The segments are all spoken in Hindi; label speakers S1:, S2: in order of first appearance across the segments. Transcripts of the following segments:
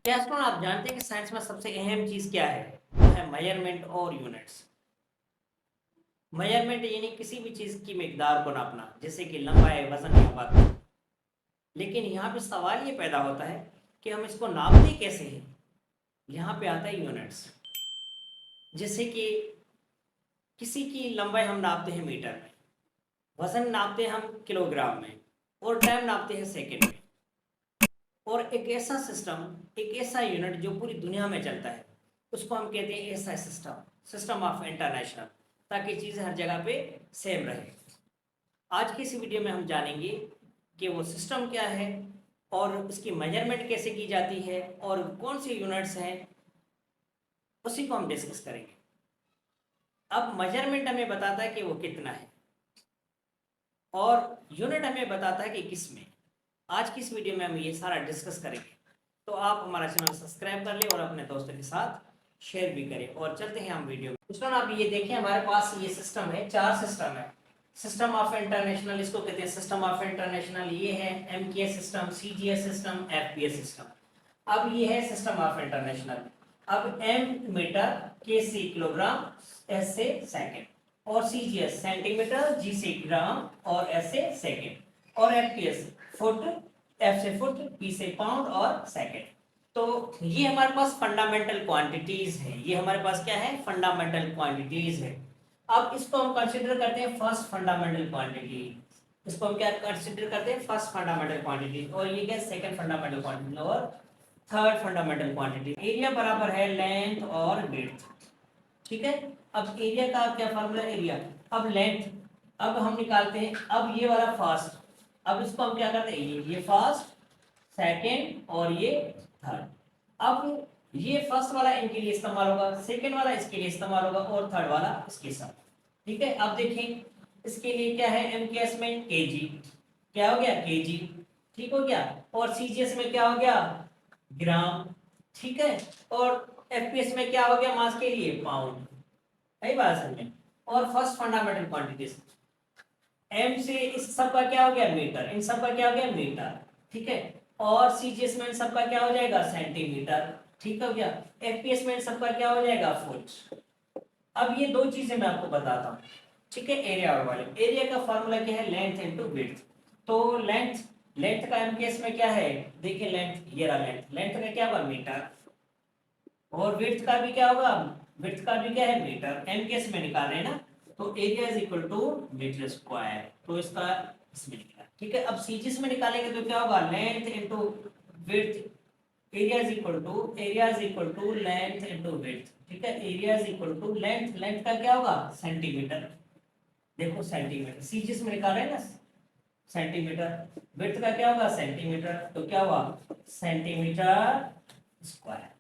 S1: क्या स्टूडेंट आप जानते हैं कि साइंस में सबसे अहम चीज क्या है? वो है मेजरमेंट और यूनिट्स। मेजरमेंट यानी किसी भी चीज की मिकदार को नापना, जैसे कि लंबाई, वजन या वक्त। लेकिन यहाँ पे सवाल ये पैदा होता है कि हम इसको नापते कैसे हैं। यहाँ पे आता है यूनिट्स। जैसे कि किसी की लंबाई हम नापते हैं मीटर में, वजन नापते हैं हम किलोग्राम में, और टाइम नापते हैं सेकंड में। और एक ऐसा सिस्टम, एक ऐसा यूनिट जो पूरी दुनिया में चलता है, उसको हम कहते हैं ऐसा सिस्टम, सिस्टम ऑफ इंटरनेशनल, ताकि चीज़ें हर जगह पे सेम रहे। आज की इस वीडियो में हम जानेंगे कि वो सिस्टम क्या है और उसकी मेजरमेंट कैसे की जाती है और कौन सी यूनिट्स हैं, उसी को हम डिस्कस करेंगे। अब मेजरमेंट हमें बताता है कि वो कितना है, और यूनिट हमें बताता है कि किस में। आज की इस वीडियो में हम ये सारा डिस्कस करेंगे। तो आप हमारा चैनल सब्सक्राइब कर लें और अपने दोस्तों के साथ शेयर भी करें। और चलते हैं हम वीडियो में। दोस्तों आप ये देखिए, हमारे पास ये सिस्टम है, चार सिस्टम है। सिस्टम ऑफ इंटरनेशनल इसको कहते हैं, सिस्टम ऑफ इंटरनेशनल। ये है MKS system, CGS system, FPS system. अब ये है सिस्टम ऑफ इंटरनेशनल। अब एम मीटर, के से किलोग्राम, एस से सेकेंड, और सीजीएस सेंटीमीटर, जी से ग्राम और एस से सेकेंड, और एफपीएस फुट, एफ से फुट, पी से पाउंड और सेकेंड। तो ये हमारे पास फंडामेंटल क्वांटिटीज है। ये हमारे पास क्या है? फंडामेंटल क्वांटिटीज है। अब इसको हम कंसीडर करते हैं फर्स्ट फंडामेंटल क्वांटिटी। इसको हम क्या कंसीडर करते हैं? First fundamental quantity. और ये क्या? सेकंड फंडामेंटल क्वांटिटी और थर्ड फंडामेंटल क्वांटिटी। एरिया बराबर है लेंथ और विड्थ। ठीक है। अब एरिया का क्या फार्मूला? एरिया। अब लेंथ, अब हम निकालते हैं। अब ये वाला फास्ट, अब इसको हम क्या करते हैं? ये फास्ट, सेकेंड और ये थर्ड। अब ये फर्स्ट वाला इनके लिए इस्तेमाल होगा, सेकेंड वाला इसके लिए इस्तेमाल होगा, और थर्ड वाला इसके साथ। ठीक है। अब देखें, इसके लिए क्या है? एमकेएस में केजी, क्या हो गया? केजी। ठीक हो गया। और सीजीएस में क्या हो गया? ग्राम। ठीक है। और एफपीएस में क्या हो गया? मास के लिए पाउंड। सही बात समझ में। और फर्स्ट फंडामेंटल क्वांटिटीज, एम से इस सब का क्या हो गया? मीटर। इन सब का क्या हो गया? मीटर। ठीक है। और सीजीएस में इन सब का क्या हो जाएगा? सेंटीमीटर। ठीक हो गया। एफपीएस में इन सब का क्या हो जाएगा? फुट। अब ये दो चीजें मैं आपको बताता हूँ। ठीक है। एरिया और वॉल्यूम। एरिया का फॉर्मूला क्या है? Length into width. तो लेंथ, लेंथ का एमकेएस में क्या है? देखिए लेंथ, ये रहा लेंथ। लेंथ का क्या होगा? मीटर। और विड्थ का भी क्या होगा? विड्थ का भी क्या है? मीटर। एमकेएस में निकाल रहे हैं ना, तो area is equal to metre square. तो इसका इसमें निकला। ठीक है। अब सीजीएस में निकालेंगे तो क्या होगा? Length into width. Area is equal to length into width. ठीक है। Area is equal to length, length का क्या होगा? सेंटीमीटर। देखो सेंटीमीटर, सीजीएस में निकाल रहे हैं ना, सेंटीमीटर। विड्थ का क्या होगा? सेंटीमीटर। तो क्या हुआ? Centimetre square.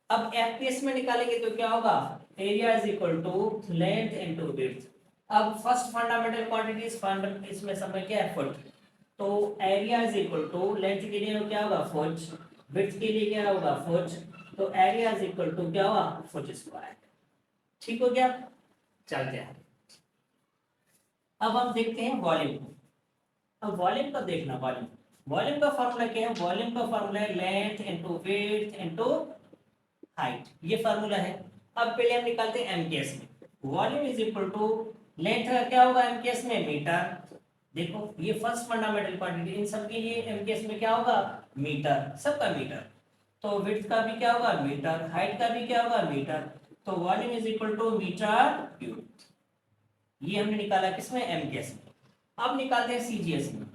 S1: अब एफपीएस में निकालेंगे तो क्या होगा? Area is equal to length into width. अब फर्स्ट फंडामेंटल क्वांटिटीज, इसमें सब में क्या है? फुट। तो area is equal to length के लिए क्या होगा? फुट। विड्थ के लिए क्या होगा? फुट। तो एरिया इज इक्वल टू क्या हुआ? Foot square. ठीक हो गया। चलते हैं। अब हम देखते हैं वॉल्यूम को। अब वॉल्यूम का देखना, वॉल्यूम, वॉल्यूम का फॉर्मूला क्या है? वॉल्यूम का फॉर्मूला है length into width into height. ये फार्मूला है। अब पहले हम निकालते हैं एमकेएस में। Volume is equal to length का क्या होगा एमकेएस में? मीटर। देखो ये फर्स्ट फंडामेंटल क्वांटिटी, इन सब के लिए एमकेएस में क्या होगा? मीटर, सबका मीटर। तो विड्थ का भी क्या होगा? मीटर। हाइट का भी क्या होगा? मीटर। तो volume is equal to metre cube. ये हमने निकाला किसमें? एमकेएस में। अब निकालते हैं सीजीएस में।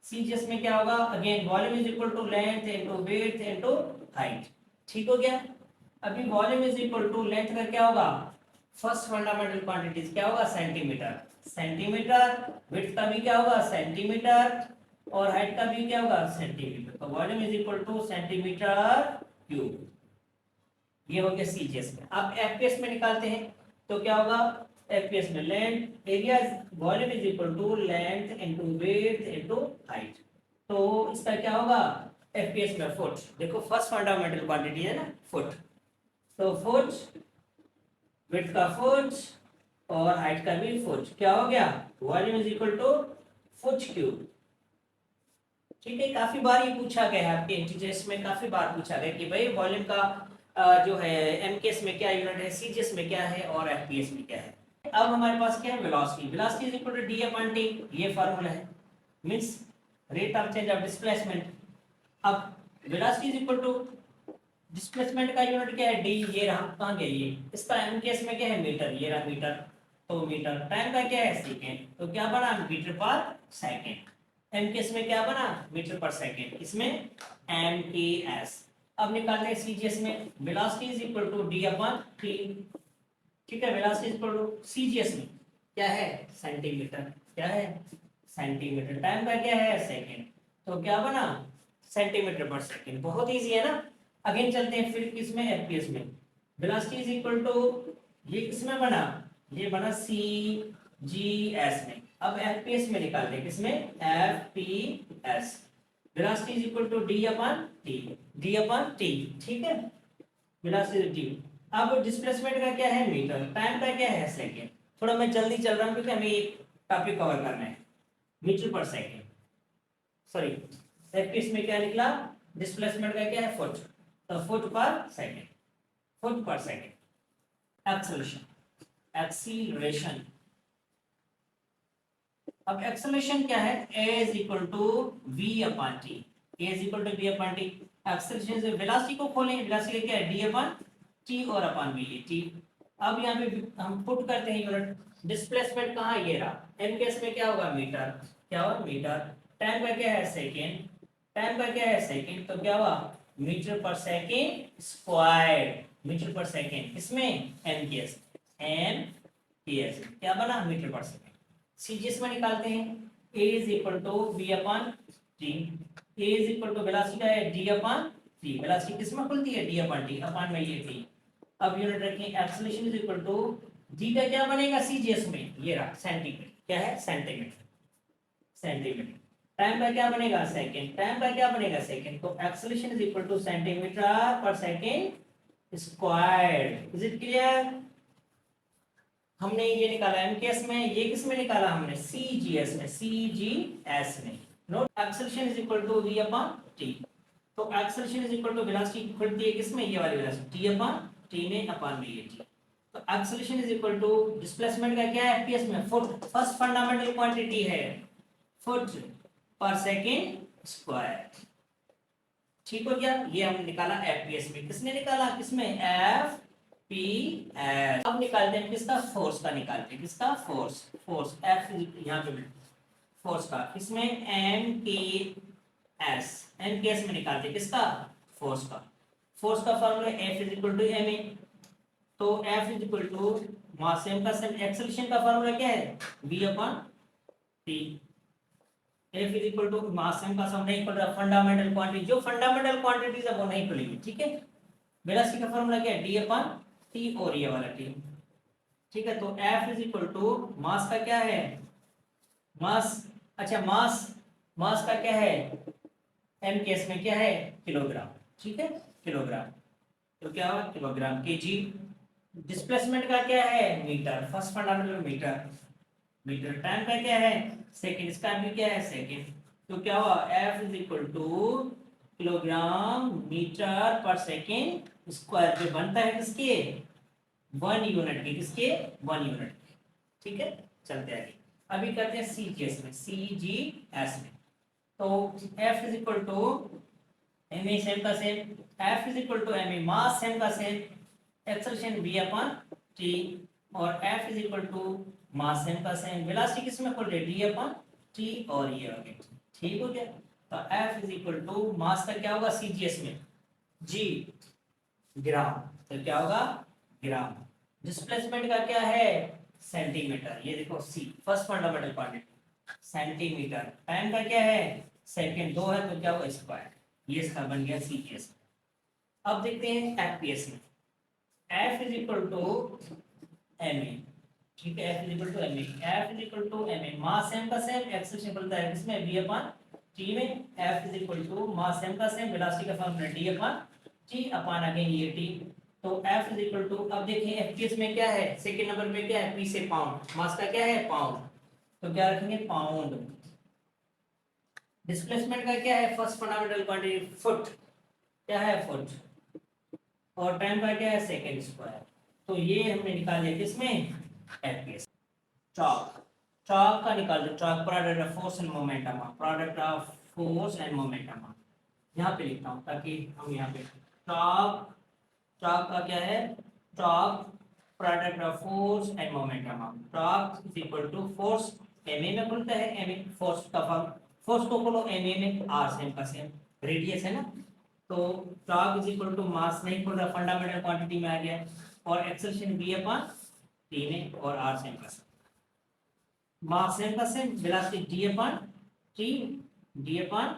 S1: सीजीएस में क्या होगा? Again volume is equal to length into width into height. ठीक हो गया। अभी volume is equal to length का क्या होगा? फर्स्ट फंडामेंटल क्वांटिटीज क्या होगा? सेंटीमीटर। सेंटीमीटर। विड्थ का भी क्या होगा? सेंटीमीटर। और हाइट का भी क्या होगा? सेंटीमीटर। तो volume is equal to centimetre cube. ये हो गया सीजीएस में। अब एफपीएस में निकालते हैं तो क्या होगा? एफपीएस में length, area, volume is equal to length into width into height. तो इसका क्या होगा? एफपीएस में फुट। देखो फर्स्ट फंडामेंटल क्वांटिटी है ना, फुट। तो फुट, विड्थ का फुट और हाइट का भी फुट। क्या हो गया? Volume is equal to foot cube. ठीक है, काफी बार ये पूछा गया है आपके इंटीजर्स में, काफी बार पूछा गया कि भाई वॉल्यूम का जो है एमकेएस में क्या यूनिट है, सीजीएस में क्या है और एफपीएस में क्या है। अब हमारे पास क्या है, velocity. Velocity is equal to D upon T, ये फार्मूला है, means rate of change of displacement. अब velocity is equal to displacement का यूनिट क्या है, डी, ये रहा, कहां गया ये, इसका एमकेएस में क्या है, मीटर, ये रहा मीटर, तो मीटर। टाइम का क्या है, सेकंड, तो क्या बना, मीटर पर सेकंड। एमकेएस में क्या बना, मीटर पर सेकंड, इसमें एमकेएस। अब निकालते हैं सीजीएस में, velocity is equal to D upon t. ठीक है, velocity is equal to CGS में क्या है, सेंटीमीटर, क्या है, सेंटीमीटर। टाइम का क्या है, सेकंड, तो क्या बना, सेंटीमीटर पर सेकंड। बहुत इजी है ना। अगेन चलते हैं फिर किसमें, एफपीएस में। वेलोसिटी इज इक्वल टू, ये किसमें बना, ये बना सीजीएस में। अब एफपीएस में निकालते हैं, किसमें, FPS. Velocity is equal to D upon t, d upon t. ठीक है, वेलोसिटी टी। अब डिस्प्लेसमेंट का क्या है, मीटर। टाइम का क्या है, सेकंड। थोड़ा मैं जल्दी चल रहा हूं क्योंकि हमें एक टॉपिक कवर करना है, metre per second, sorry. FPS में क्या निकला, डिस्प्लेसमेंट का क्या है, फुट, तो foot per second, foot per second. Acceleration, acceleration. अब एक्सेलरेशन क्या है, a is equal to v upon t, a is equal to v upon t। Acceleration से वेलोसिटी को खोलें, वेलोसिटी क्या है, d अपॉन t और अपॉन v, ये t। अब यहाँ पे हम पुट करते हैं यूनिट। डिस्प्लेसमेंट कहाँ, ये रहा, m केस में क्या होगा, मीटर, क्या होगा, मीटर। टाइम का क्या है, सेकंड, टाइम का क्या है, सेकंड, तो क्या हुआ, metre per second square, metre per second, इसमें m केस, m केस क्या बना, मीटर पर सेकंड। सीजीएस में निकालते हैं, a is equal to v upon t, a is equal to velocity का है d अपॉन t, वेलोसिटी किसमें खुलती है, d अपॉन t, अपॉन में ये t। अब यूनिट रखें, acceleration is equal to g का क्या बनेगा सीजीएस में, ये रहा सेंटीमीटर, क्या है, सेंटीमीटर, सेंटीमीटर। टाइम का क्या बनेगा, सेकंड, टाइम का क्या बनेगा, सेकंड, तो acceleration is equal to centimetre per second squared. Is it clear. हमने ये निकाला एमकेएस में, ये किस में निकाला हमने, सीजीएस में, सीजीएस में। Note, acceleration is equal to v upon t, तो acceleration is equal to velocity खुलती है किसमें, ये वाली वेलोसिटी, t अपॉन t में, अपॉन में ये t। तो acceleration is equal to displacement का क्या है, एफपीएस में, फुट, फर्स्ट फंडामेंटल क्वांटिटी है, फुट पर सेकंड स्क्वायर। ठीक हो गया, ये हमने निकाला एफपीएस में। किसने निकाला, किसमें, एफ पी एस। अब निकालते हैं किसका, फोर्स का निकालते हैं, किसका, फोर्स, फोर्स एफ यहाँ पे फोर्स का, इसमें एम के एस, एम के एस में निकालते हैं किसका, फोर्स का। फोर्स का formula F is equal to M A, तो F is equal to mass M का सेम। एक्सेलरेशन का फॉर्मूला क्या है, v upon T. F is equal to mass M का सम नहीं खुल रहा, फंडामेंटल क्वांटिटी, जो फंडामेंटल क्वांटिटीज है वो नहीं खुलेगी। ठीक है, वेलोसिटी का फॉर्मूला क्या है, d अपॉन टी और ये वाला t। ठीक है, तो F is equal to mass का क्या है, मास, अच्छा मास, मास का क्या है, m केस में क्या है, किलोग्राम। ठीक है, किलोग्राम, तो क्या होगा, किलोग्राम केजी। डिस्प्लेसमेंट का क्या है, metre, first fundamental metre, metre. Time का क्या है, सेकंड, इसका भी क्या है, सेकंड, तो क्या हुआ, F is equal to kilogram metre per second square पे बनता है किसके, 1 यूनिट के, किसके, 1 यूनिट के। ठीक है, चलते आगे। अभी करते हैं सीजीएस में, सीजीएस में, तो F is equal to M A same का same, F is equal to M A mass same का same, acceleration v upon t, और F is equal to mass same का सेम, वेलोसिटी किसमें खुल रही है, d अपॉन t और ये हो गया। ठीक हो गया, तो F is equal to mass का क्या होगा सीजीएस में, g, ग्राम, तो क्या होगा, ग्राम। डिस्प्लेसमेंट का क्या है, सेंटीमीटर, ये देखो see, first fundamental quantity centimetre. Time का क्या है, सेकंड, 2 है तो क्या होगा, स्क्वायर, ये इसका बन गया सीजीएस। अब देखते हैं एफपीएस में, F is equal to M a. ठीक है, F is equal to M a, F is equal to M A, mass same का सेम, एक्सेलरेशन बनता है किसमें, v अपॉन t में। F is equal to mass same का सेम, वेलोसिटी का formula d upon t, upon again ये t, तो F इज इक्वल टू, अब देखिए एफपीएस में क्या है, सेकंड नंबर पे क्या है, p से पाउंड, मास का क्या है, पाउंड, तो क्या रखेंगे, पाउंड। डिस्प्लेसमेंट का क्या है, फर्स्ट फंडामेंटल क्वांटिटी फुट, क्या है फुट, और टाइम का क्या है सेकेंड स्क्वायर। तो ये हमने निकाल लिया किसमें, एफपीएस। टॉर्क, टॉर्क का निकाल दो, torque product of force and momentum, product of force and momentum यहाँ पे लिखता हूँ ताकि हम यहाँ पे टॉर्क, टॉर्क का क्या है, torque product of force and momentum, torque is equal to force, m a में खुलता है, एमए फोर्स का फॉर्म, फोर्स को खोलो एमए में, आर सेम का सेम, रेडियस है ना, तो torque is equal to mass नहीं खुल रहा, फंडामेंटल क्वांटिटी में आ गया, और एक्सेलरेशन v अपॉन टी में, और आर सेम का सेम, मास सेम का same, velocity d upon T, d upon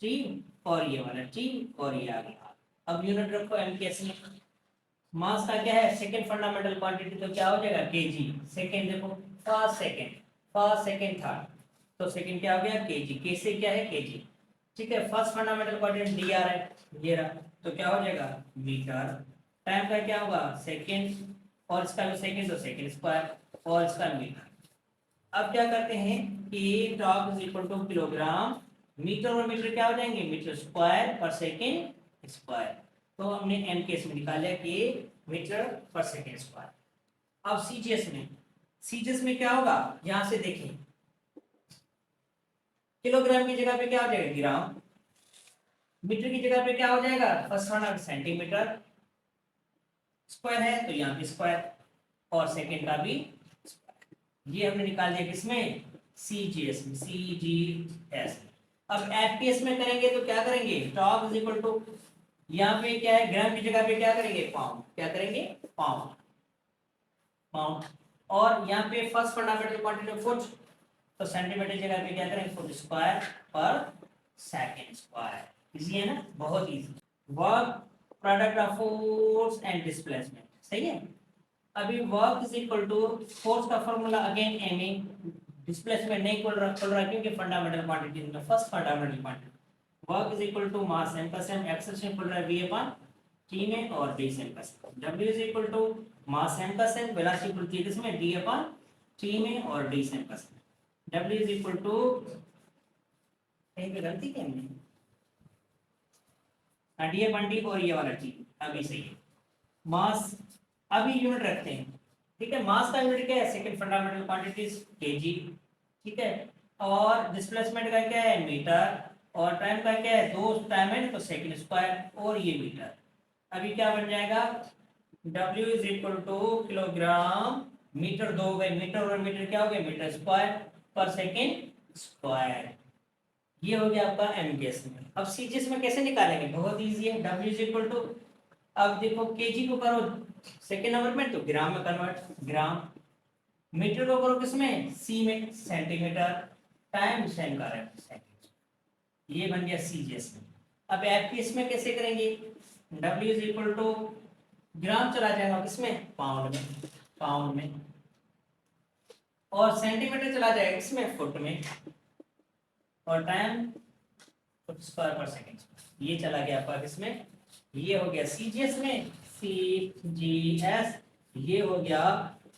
S1: T, और ये वाला टी, और ये आ गया। अब यूनिट रखो एमकेएस में, मास का क्या है सेकंड फंडामेंटल क्वांटिटी, तो क्या हो जाएगा केजी, सेकंड देखो, फर्स्ट सेकंड थर्ड, तो सेकंड क्या हो गया केजी, के से क्या है केजी, ठीक है। फर्स्ट फंडामेंटल क्वांटिटी डी आ रहा है, ये रहा, तो क्या हो जाएगा मीटर, टाइम का क्या होगा सेकंड, और इसका भी सेकंड तो सेकंड स्क्वायर, और इसका मीटर। अब क्या करते हैं कि torque is equal to kilogram, metre और मीटर क्या हो जाएंगे, metre square per second square, तो हमने एम केस में निकाला कि मीटर पर सेकंड स्क्वायर। अब सीजीएस में क्या होगा, यहां से देखें, किलोग्राम की जगह पे क्या हो जाएगा ग्राम, मीटर की जगह पे क्या हो जाएगा फर्स्ट वन सेंटीमीटर, स्क्वायर है तो यहाँ पे स्क्वायर, और सेकंड का भी स्क्वायर। ये हमने निकाल दिया किसमें, सीजीएस में, सीजीएस। अब एफपीएस में करेंगे तो क्या करेंगे, टॉर्क इज इक्वल टू, यहाँ पे क्या है ग्राम की जगह पे क्या करेंगे पाउंड, क्या करेंगे पाउंड, पाउंड, और यहाँ पे फर्स्ट फंडामेंटल क्वांटिटी फुट, तो सेंटीमीटर की जगह पे क्या करेंगे foot square per second square. Easy है ना, बहुत easy. Work product of force and displacement, सही है। अभी work is equal to, force का formula again M A, displacement नहीं खोल रहा क्योंकि फंडामेंटल क्वांटिटी में first fundamental quantity, work is equal to mass M का सेम, एक्सेलरेशन खोल रहा है v अपॉन टी में, और d सेम का same, w is equal to mass M का सेम, वेलोसिटी खुलती है किसमें d अपॉन टी में, और d सेम का same, w is equal to, कहीं पे गलती क्या हमने, डी अपॉन टी, और ये वाला टी अभी सही है। मास अभी यूनिट रखते हैं, ठीक है, मास का यूनिट क्या है सेकंड फंडामेंटल क्वांटिटीज केजी, ठीक है, और डिस्प्लेसमेंट का क्या है मीटर, और टाइम का क्या है दो टाइम है तो सेकंड स्क्वायर, और ये मीटर। अभी क्या बन जाएगा W is equal to kilogram, metre दो हो गए, मीटर और मीटर क्या हो गए metre square per second square. ये हो गया आपका एमकेएस में। अब सीजीएस में कैसे निकालेंगे, बहुत इजी है, W इज इक्वल टू, अब देखो केजी को करो सेकेंड नंबर में तो ग्राम में कन्वर्ट, ग्राम, मीटर को करो किसमें सी में, सेंटीमीटर, टाइम सेम का है सेकंड, ये बन गया सीजीएस में। अब एफपीएस में कैसे करेंगे, W इज इक्वल टू, ग्राम चला जाएगा किसमें पाउंड में, पाउंड में, और सेंटीमीटर चला जाएगा किसमें फुट में, और time foot square per second, ये चला गया आपका किसमें, ये हो गया सीजीएस में, सीजीएस, ये हो गया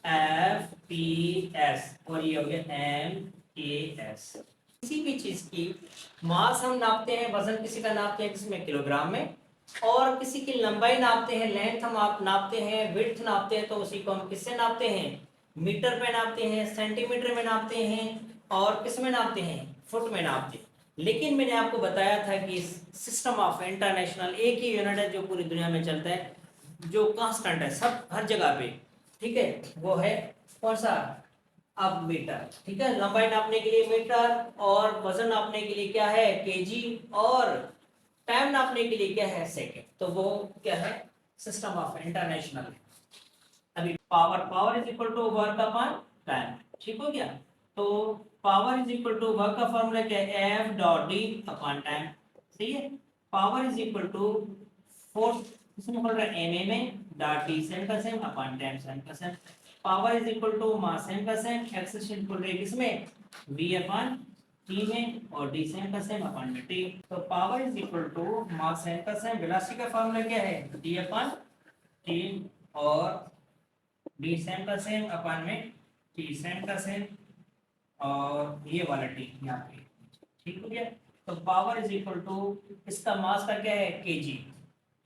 S1: एफपीएस, और ये हो गया एमकेएस। किसी भी चीज की मास हम नापते हैं, वजन किसी का नापते हैं किसमें किलोग्राम में, और किसी की लंबाई नापते हैं, लेंथ हम आप नापते हैं, विड्थ नापते हैं, तो उसी को हम किससे नापते हैं मीटर पे नापते हैं, सेंटीमीटर में नापते हैं, और किस में नापते हैं फुट में नापते हैं। लेकिन मैंने आपको बताया था कि सिस्टम ऑफ इंटरनेशनल एक ही यूनिट है जो पूरी दुनिया में चलता है, जो कांस्टेंट है सब हर जगह पे, ठीक है, वो है कौन सा, अब मीटर, ठीक है, लंबाई नापने के लिए मीटर, और वजन नापने के लिए क्या है केजी, और टाइम नापने के लिए क्या है सेकंड, तो वो क्या है सिस्टम ऑफ इंटरनेशनल। अभी power is equal to work upon time, ठीक हो गया, तो power is equal to work का फॉर्मूला क्या है f dot d upon time, सही है। Power is equal to force, इसमें बोल रहा है एम में, डॉट डी सेम का सेम अपॉन टाइम सेम का same, power is equal to mass same का सेम, एक्सेलरेशन बोल रहे हैं किसमें v अपॉन टी में, और डी सेम का सेम अपॉन में टी, तो power is equal to mass same का सेम, वेलोसिटी का फॉर्मूला क्या है d अपॉन टी, और डी सेम का सेम अपॉन में टी सेम का सेम, और ये वाला टी यहाँ पे, ठीक हो गया। तो पावर इज इक्वल टू, इसका मास का क्या है केजी,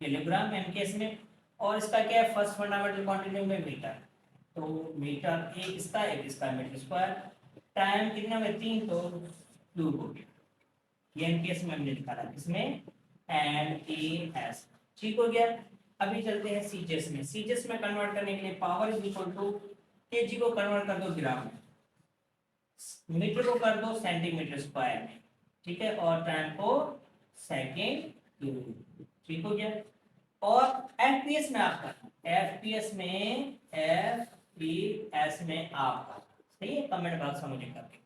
S1: किलोग्राम एम के एस में, और इसका क्या है फर्स्ट फंडामेंटल क्वांटिटी में मीटर, तो मीटर एक इसका मीटर स्क्वायर, टाइम कितने में 3 तो 2 हो गया, ये एम के एस में हमने निकाला, इसमें एंड ए एस, ठीक हो गया। अभी चलते हैं सीजीएस में, सीजीएस में कन्वर्ट करने के लिए power is equal to KG को कन्वर्ट कर दो ग्राम में, मीटर को कर दो सेंटीमीटर स्क्वायर में, ठीक है, और टाइम को सेकेंड क्यूब, ठीक हो गया। और एफपीएस में आपका, एफपीएस में, एफपीएस में आपका, सही है, कमेंट बॉक्स में मुझे करके